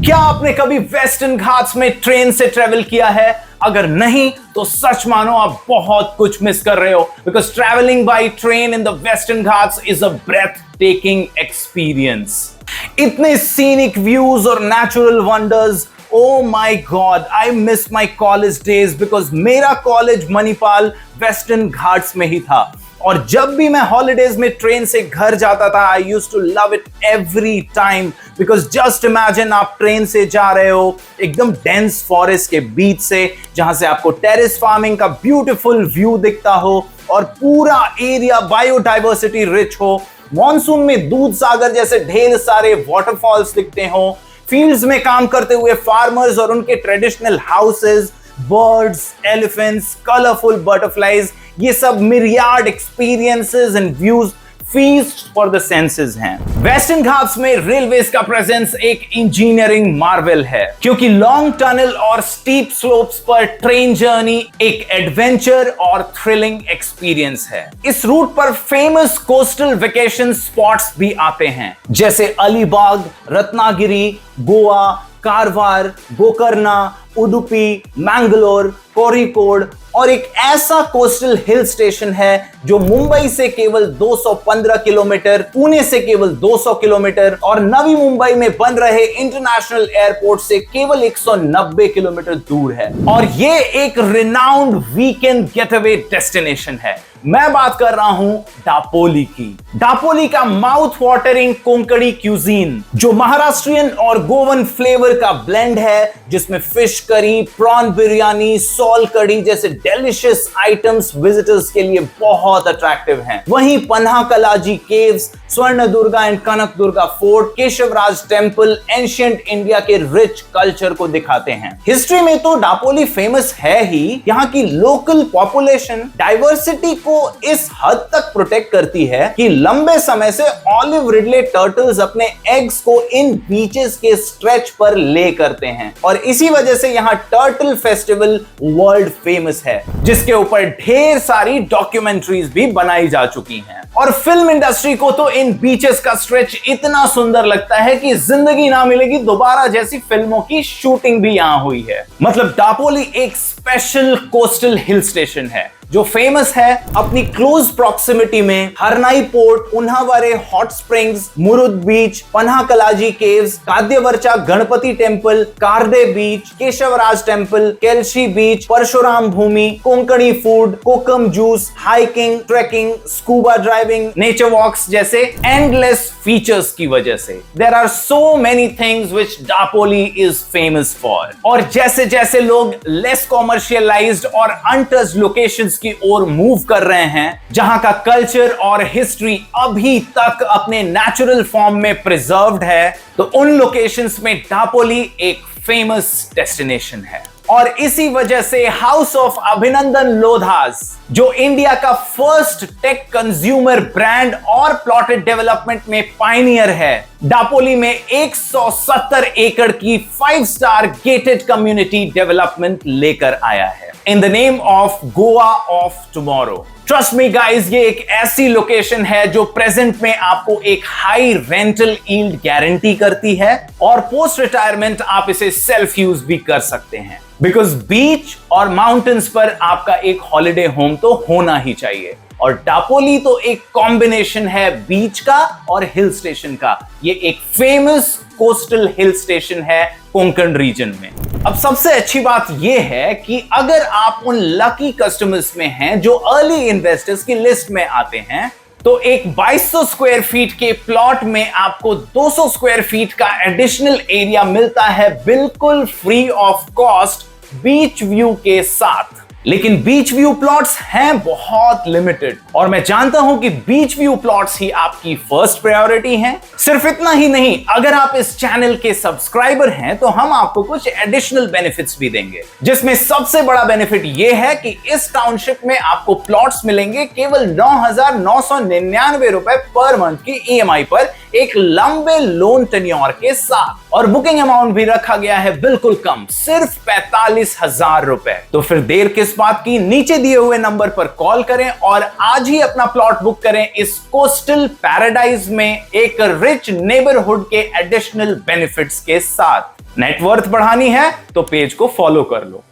क्या आपने कभी वेस्टर्न घाट्स में ट्रेन से ट्रेवल किया है? अगर नहीं तो सच मानो आप बहुत कुछ मिस कर रहे हो, because travelling by train in the western Ghats is a breathtaking experience. इतने सीनिक व्यूज और natural wonders, oh my god, I miss my college days because मेरा कॉलेज मणिपाल वेस्टर्न घाट्स में ही था। और जब भी मैं हॉलीडेज में ट्रेन से घर जाता था, I used to love it every time, because just imagine आप ट्रेन से जा रहे हो एकदम डेंस फॉरेस्ट के बीच से, जहां से आपको टेरेस फार्मिंग का ब्यूटीफुल व्यू दिखता हो और पूरा एरिया बायोडाइवर्सिटी रिच हो। मॉनसून में दूध सागर जैसे ढेर सारे वाटरफॉल्स दिखते हो, फील्ड्स में काम करते हुए फार्मर्स और उनके traditional houses, birds, elephants, colourful butterflies, ये सब myriad experiences and views, feast for the senses हैं। वेस्टर्न घाट्स में रेलवेज का प्रेजेंस एक इंजीनियरिंग मार्वेल है, क्योंकि लॉन्ग टनल और स्टीप स्लोप्स पर ट्रेन जर्नी एक एडवेंचर और थ्रिलिंग एक्सपीरियंस है। इस रूट पर फेमस कोस्टल वेकेशन स्पॉट्स भी आते हैं, जैसे अलीबाग, रत्नागिरी, गोवा, कारवार, गोकर्णा, उडुपी, मैंगलोर, कोरिकोड, और एक ऐसा कोस्टल हिल स्टेशन है जो मुंबई से केवल 215 किलोमीटर, पुणे से केवल 200 किलोमीटर और नवी मुंबई में बन रहे इंटरनेशनल एयरपोर्ट से केवल 190 किलोमीटर दूर है। और ये एक रिनाउंड वीकेंड गेटअवे डेस्टिनेशन है। मैं बात कर रहा हूं डापोली की। डापोली का माउथ वाटरिंग कोंकणी क्यूजीन, जो महाराष्ट्रियन और गोवन फ्लेवर का ब्लेंड है, जिसमें fish curry, prawn biryani, soul कड़ी जैसे डेलिशियस आइटम्स विजिटर्स के लिए बहुत अट्रैक्टिव हैं। वहीं पन्हाकलाजी केव्स, स्वर्ण Durga and Kanak Durga fort, Keshavraj temple ancient India के रिच कल्चर को दिखाते हैं। हिस्ट्री में तो डापोली फेमस है ही, यहाँ की लोकल पॉपुलेशन डाइवर्सिटी को इस हद तक प्रोटेक्ट करती है कि लंबे समय से ऑलिव रिडले टर्टल्स अपने एग्स को इन बीचेस के स्ट्रेच पर ले करते हैं, और इसी वजह से यहाँ टर्टल फेस्टिवल वर्ल्ड फेमस है, जिसके ऊपर ढेर सारी डॉक्यूमेंट्रीज भी बनाई जा चुकी हैं। और फिल्म इंडस्ट्री को तो इन बीचेस का स्ट्रेच इतना सुंदर लगता है कि जिंदगी ना मिलेगी दोबारा जैसी फिल्मों की शूटिंग भी यहां हुई है। मतलब डापोली एक स्पेशल कोस्टल हिल स्टेशन है जो फेमस है अपनी क्लोज प्रॉक्सिमिटी में Harnai port, Unhavare hot springs, Murud beach, Panhalekaji caves, Kadyavarcha Ganpati temple, Karde beach, Keshavraj temple, Kelshi beach, Parshuram Bhumi, Konkani food, kokum juice, hiking, trekking, scuba driving, nature walks जैसे एंडलेस फीचर्स की वजह से there are so many things which Dapoli is famous for. और जैसे जैसे लोग लेस कॉमर्शियलाइज्ड और अनटच्ड लोकेशंस की ओर मूव कर रहे हैं, जहां का कल्चर और हिस्ट्री अभी तक अपने नेचुरल फॉर्म में प्रिजर्व्ड है, तो उन लोकेशंस में डापोली एक फेमस डेस्टिनेशन है। और इसी वजह से हाउस ऑफ अभिनंदन लोधास, जो इंडिया का फर्स्ट टेक कंज्यूमर ब्रांड और प्लॉटेड डेवलपमेंट में पायनियर है, डापोली में 170 एकड़ की 5 स्टार गेटेड कम्युनिटी डेवलपमेंट लेकर आया है in the name of Goa of tomorrow. Trust me guys, ये एक ऐसी लोकेशन है जो प्रेजेंट में आपको एक हाई रेंटल यील्ड गारंटी करती है, और पोस्ट रिटायरमेंट आप इसे सेल्फ यूज भी कर सकते हैं, बिकॉज बीच और माउंटेन्स पर आपका एक हॉलिडे होम तो होना ही चाहिए। और डापोली तो एक कॉम्बिनेशन है बीच का और हिल स्टेशन का। ये एक फेमस कोस्टल हिल स्टेशन है कोंकण रीजन में। अब सबसे अच्छी बात यह है कि अगर आप उन लकी कस्टमर्स में हैं जो अर्ली इन्वेस्टर्स की लिस्ट में आते हैं, तो एक 2200 स्क्वायर फीट के प्लॉट में आपको 200 स्क्वायर फीट का एडिशनल एरिया मिलता है बिल्कुल free of cost beach view के साथ। लेकिन बीच व्यू प्लॉट्स हैं बहुत लिमिटेड, और मैं जानता हूं कि बीच व्यू प्लॉट्स ही आपकी फर्स्ट प्रायोरिटी हैं। सिर्फ इतना ही नहीं, अगर आप इस चैनल के सब्सक्राइबर हैं तो हम आपको कुछ एडिशनल बेनिफिट्स भी देंगे, जिसमें सबसे बड़ा बेनिफिट यह है कि इस टाउनशिप में आपको प्लॉट्स मिलेंगे केवल 9,999 रुपए पर मंथ की EMI पर, एक लंबे लोन टेन्योर के साथ, और बुकिंग अमाउंट भी रखा गया है बिल्कुल कम, सिर्फ 45,000 रुपए। तो फिर देर किस इस बात की नीचे दिए हुए नंबर पर कॉल करें और आज ही अपना प्लॉट बुक करें इस कोस्टल पैराडाइज में एक रिच नेबरहुड के एडिशनल बेनिफिट्स के साथ। नेटवर्थ बढ़ानी है तो पेज को फॉलो कर लो।